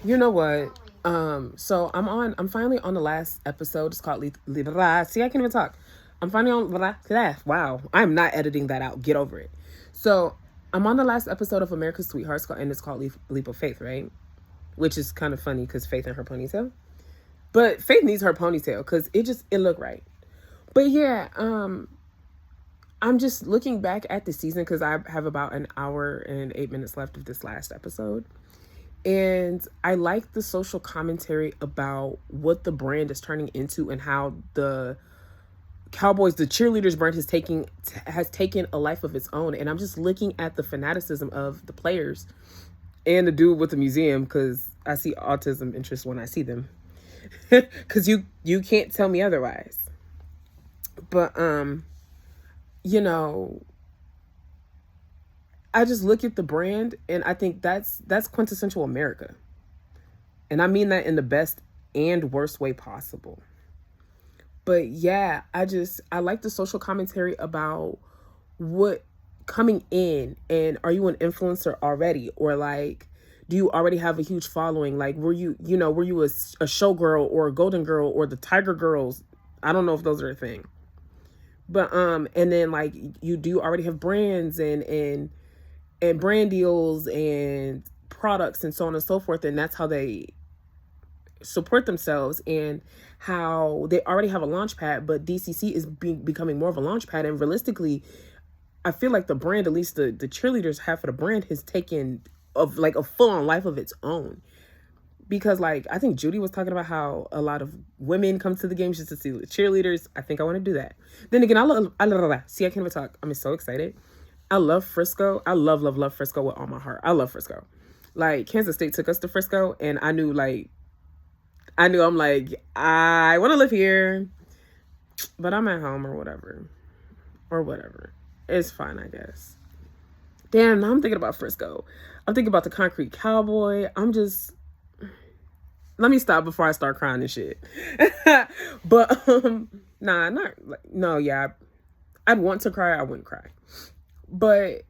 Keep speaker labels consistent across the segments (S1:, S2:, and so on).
S1: You know what? So I'm finally on the last episode. It's called See, I can't even talk. I'm finally on wow. I'm not editing that out. Get over it. So I'm on the last episode of America's Sweethearts, and it's called Leap of Faith, right? Which is kind of funny because Faith in her ponytail. But Faith needs her ponytail because it looked right. But yeah, I'm just looking back at the season because I have about an hour and 8 minutes left of this last episode. And I like the social commentary about what the brand is turning into and how the Cowboys, the cheerleaders brand has taken a life of its own. And I'm just looking at the fanaticism of the players and the dude with the museum because I see autism interest when I see them. Because you can't tell me otherwise. But you know, I just look at the brand and I think that's quintessential America. And I mean that in the best and worst way possible. But yeah, I like the social commentary about what coming in, and are you an influencer already, or like do you already have a huge following? Like were you a showgirl or a golden girl or the Tiger Girls? I don't know if those are a thing. But and then like you do already have brands and brand deals and products and so on and so forth, and that's how they support themselves, and how they already have a launch pad, but DCC is becoming more of a launch pad. And realistically, I feel like the brand, at least the cheerleaders half of the brand, has taken of like a full-on life of its own. Because like I think Judy was talking about how a lot of women come to the games just to see the cheerleaders. I think I want to do that. Then again, see, I can't even talk. I'm so excited. I love Frisco. I love Frisco with all my heart. I love Frisco. Like Kansas State took us to Frisco, and I'm like, I want to live here, but I'm at home or whatever. Or whatever. It's fine, I guess. Damn, now I'm thinking about Frisco. I'm thinking about the Concrete Cowboy. Let me stop before I start crying and shit. But, nah, not, like, no, yeah. I'd want to cry, I wouldn't cry. But,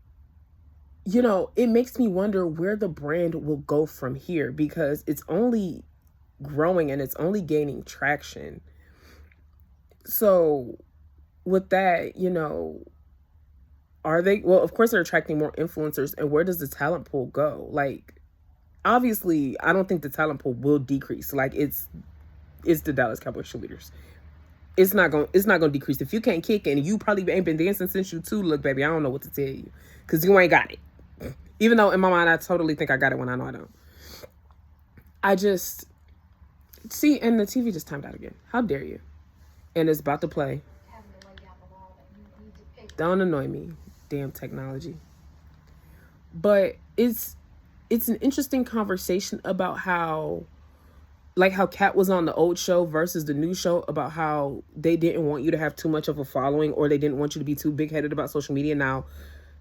S1: it makes me wonder where the brand will go from here because it's only growing and it's only gaining traction. So with that, are they, well, of course they're attracting more influencers, and where does the talent pool go? Like, obviously I don't think the talent pool will decrease. Like it's the Dallas Cowboys cheerleaders. It's not gonna decrease. If you can't kick and you probably ain't been dancing since you two, look baby, I don't know what to tell you because you ain't got it. Even though in my mind I totally think I got it when I know I don't. I just see, and the TV just timed out again. How dare you? And it's about to play. Don't annoy me, damn technology. But it's an interesting conversation about how, like how Kat was on the old show versus the new show, about how they didn't want you to have too much of a following, or they didn't want you to be too big headed about social media. Now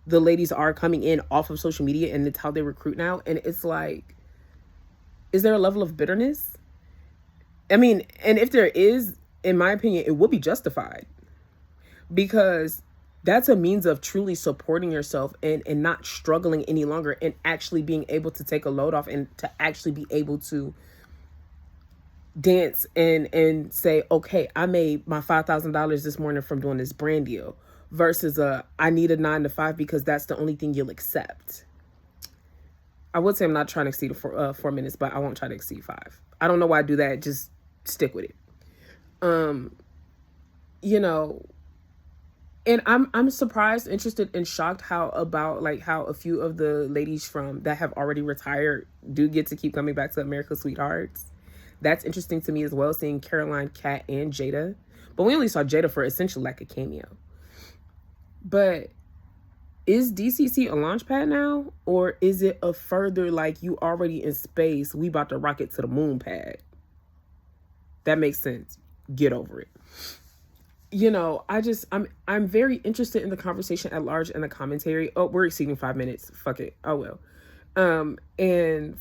S1: the ladies are coming in off of social media, and it's how they recruit now. And it's like, is there a level of bitterness? I mean, and if there is, in my opinion, it would be justified, because that's a means of truly supporting yourself and not struggling any longer, and actually being able to take a load off and to actually be able to dance and say, okay, I made my $5,000 this morning from doing this brand deal, versus I need a 9 to 5 because that's the only thing you'll accept. I would say I'm not trying to exceed 4 minutes, but I won't try to exceed 5. I don't know why I do that. Just stick with it. Um, you know, and I'm surprised, interested, and shocked how a few of the ladies from that have already retired do get to keep coming back to America's Sweethearts. That's interesting to me as well, seeing Caroline, Kat, and Jada. But we only saw Jada for essentially like a cameo. But is DCC a launch pad now? Or is it a further, like, you already in space, we about to rocket to the moon pad? That makes sense. Get over it. I'm very interested in the conversation at large and the commentary. Oh, we're exceeding 5 minutes. Fuck it. Oh well. And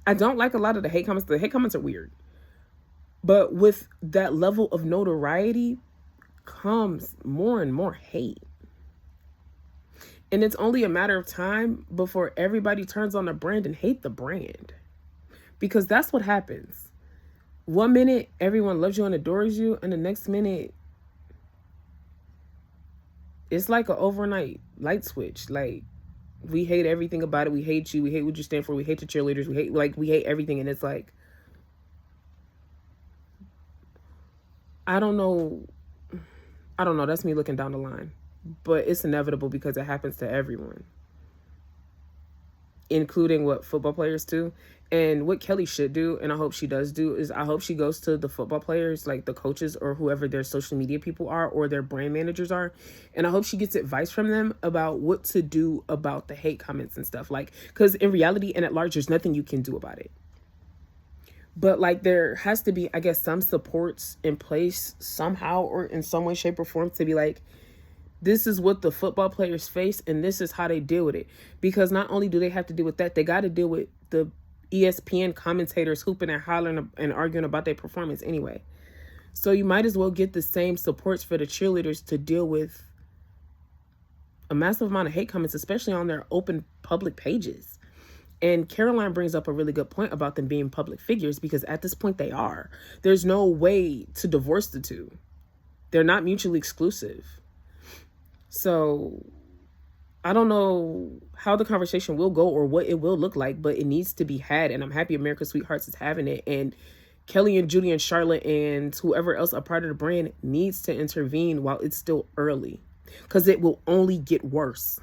S1: I don't like a lot of the hate comments. The hate comments are weird. But with that level of notoriety comes more and more hate. And it's only a matter of time before everybody turns on the brand and hate the brand. Because that's what happens. One minute, everyone loves you and adores you, and the next minute, it's like an overnight light switch. Like, we hate everything about it. We hate you. We hate what you stand for. We hate the cheerleaders. We hate everything. And it's like, I don't know. That's me looking down the line. But it's inevitable because it happens to everyone, including what football players do. And what Kelly should do, and I hope she does do, is I hope she goes to the football players, like the coaches or whoever their social media people are or their brand managers are. And I hope she gets advice from them about what to do about the hate comments and stuff. Like, because in reality and at large, there's nothing you can do about it. But like, there has to be, I guess, some supports in place somehow or in some way, shape, or form to be like, this is what the football players face and this is how they deal with it. Because not only do they have to deal with that, they got to deal with the ESPN commentators hooping and hollering and arguing about their performance anyway. So you might as well get the same supports for the cheerleaders to deal with a massive amount of hate comments, especially on their open public pages. And Caroline brings up a really good point about them being public figures, because at this point they are. There's no way to divorce the two. They're not mutually exclusive. So I don't know how the conversation will go or what it will look like, but it needs to be had. And I'm happy America's Sweethearts is having it. And Kelly and Judy and Charlotte and whoever else are part of the brand needs to intervene while it's still early, because it will only get worse.